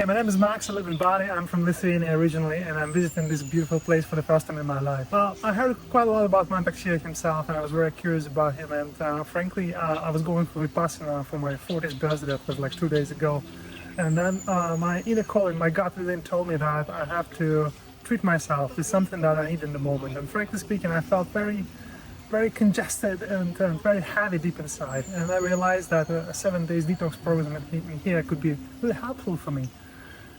Hey, my name is Max, I live in Bali, I'm from Lithuania originally, and I'm visiting this beautiful place for the first time in my life. Well, I heard quite a lot about Mantak Chia himself, and I was very curious about him, and frankly, I was going for Vipassana for my 40th birthday, that was like 2 days ago. And then my inner calling, my gut within told me that I have to treat myself to something that I need in the moment. And frankly speaking, I felt very congested and very heavy deep inside. And I realized that a 7 days detox program here could be really helpful for me.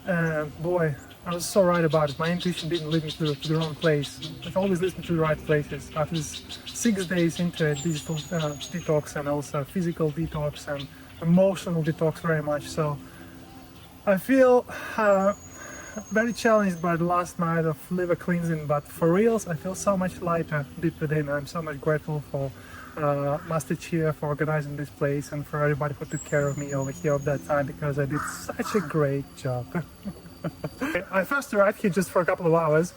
And boy, I was so right about it. My intuition didn't lead me to the wrong place. I've always listened to the right places. After this 6 days into a digital detox and also physical detox and emotional detox very much so, I feel very challenged by the last night of liver cleansing, but for reals, I feel so much lighter deep within. I'm so much grateful for Master Chia for organizing this place and for everybody who took care of me over here at that time, because I did such a great job. I first arrived here just for a couple of hours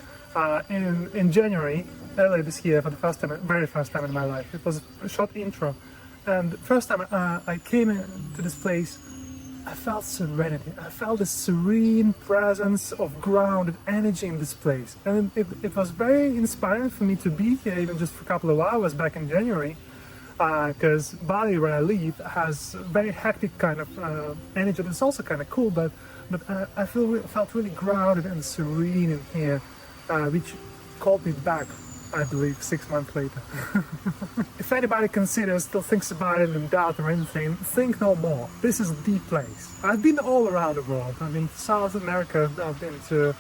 in January, earlier this year, for the very first time in my life. It was a short intro, and the first time I came into this place, I felt serenity. I felt the serene presence of grounded energy in this place. And it was very inspiring for me to be here even just for a couple of hours back in January, because Bali, where I live, has very hectic kind of energy. It's also kind of cool, but I felt really grounded and serene in here, which called me back, I believe, 6 months later. If anybody considers, still thinks about it and doubt or anything, think no more. This is the place. I've been all around the world. I've been to South America, I've been to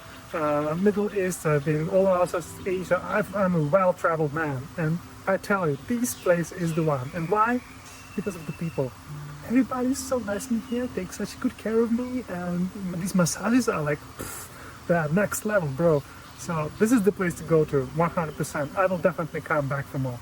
Middle East, I've been all around South Asia. I'm a well-traveled man, and I tell you, this place is the one. And why? Because of the people. Everybody's so nice in here, takes such good care of me, and these massages are like, the next level, bro. So this is the place to go to, 100%. I will definitely come back for more.